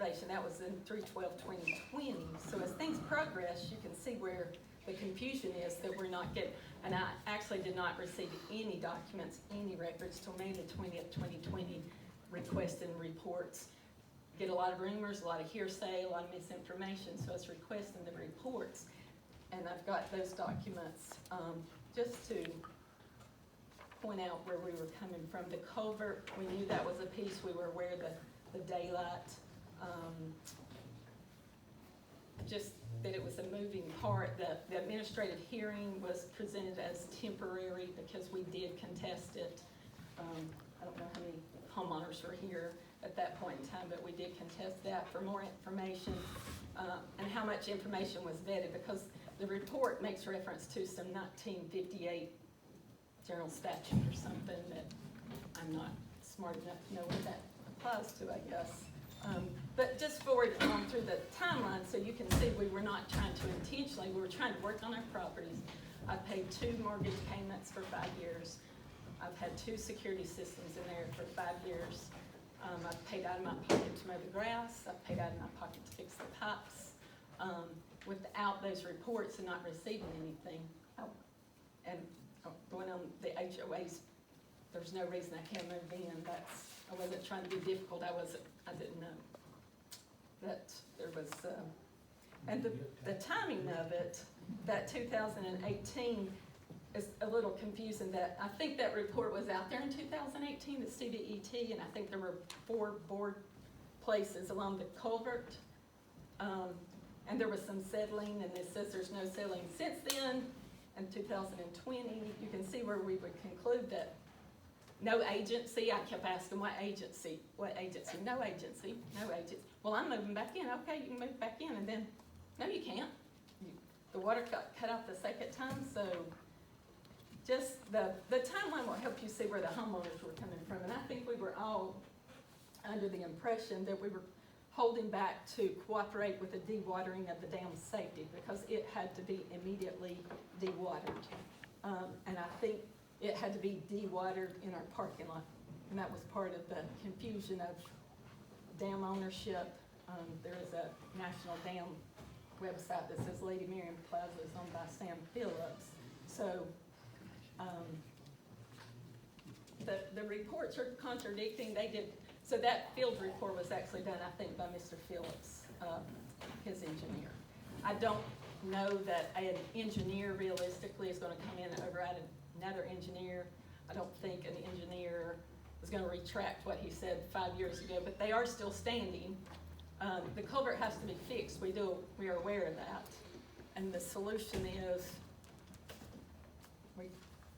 conservation. That was in 3/12/2020. So as things progress, you can see where the confusion is that we're not getting, and I actually did not receive any documents, any records till May the 20th, 2020, requesting reports. Get a lot of rumors, a lot of hearsay, a lot of misinformation, so it's requesting the reports. And I've got those documents, just to point out where we were coming from. The culvert, we knew that was a piece. We were aware of the daylight, just that it was a moving part. The administrative hearing was presented as temporary because we did contest it. I don't know how many homeowners were here at that point in time, but we did contest that for more information, and how much information was vetted, because the report makes reference to some 1958 general statute or something that I'm not smart enough to know what that applies to, I guess. But just forward on through the timeline so you can see we were not trying to intentionally, we were trying to work on our properties. I paid 2 mortgage payments for 5 years. I've had 2 security systems in there for 5 years. I've paid out of my pocket to mow the grass. I've paid out of my pocket to fix the pipes. Without those reports and not receiving anything, going on the HOAs, there's no reason I can't move in. I wasn't trying to be difficult. I didn't know that there was, and the timing of it, that 2018 is a little confusing. That I think that report was out there in 2018, the CDET, and I think there were 4 board places along the culvert, and there was some settling, and it says there's no settling since then. In 2020, you can see where we would conclude that no agency. I kept asking, what agency? What agency? No agency. No agency. Well, I'm moving back in. Okay, you can move back in. And then, no, you can't. The water got cut off the second time. So just the timeline will help you see where the homeowners were coming from. And I think we were all under the impression that we were holding back to cooperate with the dewatering of the dam safety, because it had to be immediately dewatered. And I think it had to be dewatered in our parking lot. And that was part of the confusion of dam ownership. There is a national dam website that says Lady Miriam Plaza is owned by Sam Phillips. So the reports are contradicting. So that field report was actually done, I think, by Mr. Phillips, his engineer. I don't know that an engineer realistically is going to come in and override another engineer. I don't think an engineer is going to retract what he said 5 years ago, but they are still standing. The culvert has to be fixed. We are aware of that. And the solution is,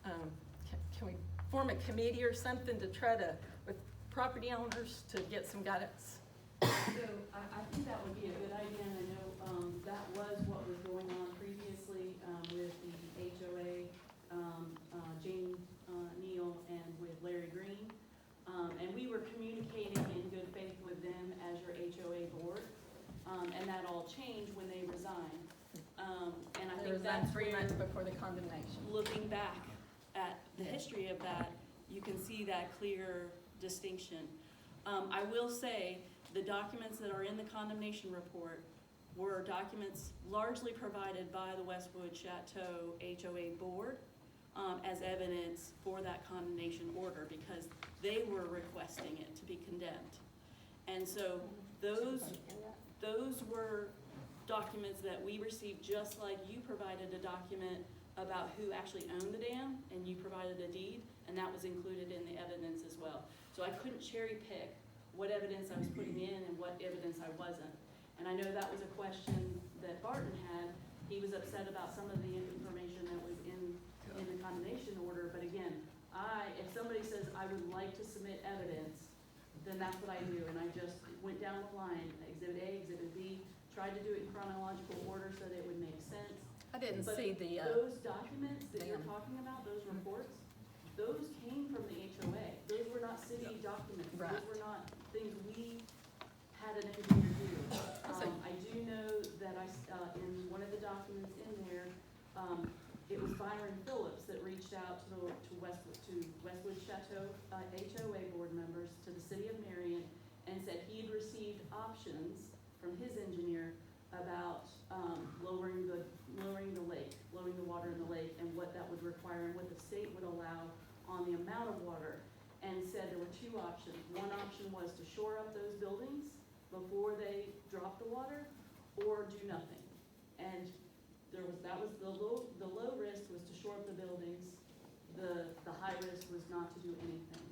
can we form a committee or something to try to, with property owners, to get some guidance? So I think that would be a good idea, and I know that was what was going on previously with the HOA, Jane Neal, and with Larry Green. And we were communicating in good faith with them as your HOA board, and that all changed when they resigned. And I think that's 3 months before the condemnation. Looking back at the history of that, you can see that clear distinction. I will say the documents that are in the condemnation report were documents largely provided by the Westwood Chateau HOA board as evidence for that condemnation order, because they were requesting it to be condemned. And so those were documents that we received, just like you provided a document about who actually owned the dam, and you provided a deed, and that was included in the evidence as well. So I couldn't cherry pick what evidence I was putting in and what evidence I wasn't. And I know that was a question that Barton had. He was upset about some of the information that was in the condemnation order, but again, if somebody says I would like to submit evidence, then that's what I do, and I just went down the line, Exhibit A, Exhibit B, tried to do it in chronological order so that it would make sense. I didn't see the those documents that you're talking about, those reports, those came from the HOA. Those were not city documents. Right. Those were not things we had an engineer do. I do know that in one of the documents in there, it was Byron Phillips that reached out to Westwood Chateau HOA board members, to the city of Marion, and said he had received options from his engineer about, lowering the lake, lowering the water in the lake, and what that would require, and what the state would allow on the amount of water, and said there were two options. One option was to shore up those buildings before they drop the water, or do nothing. And that was the low risk was to shore up the buildings, the high risk was not to do anything.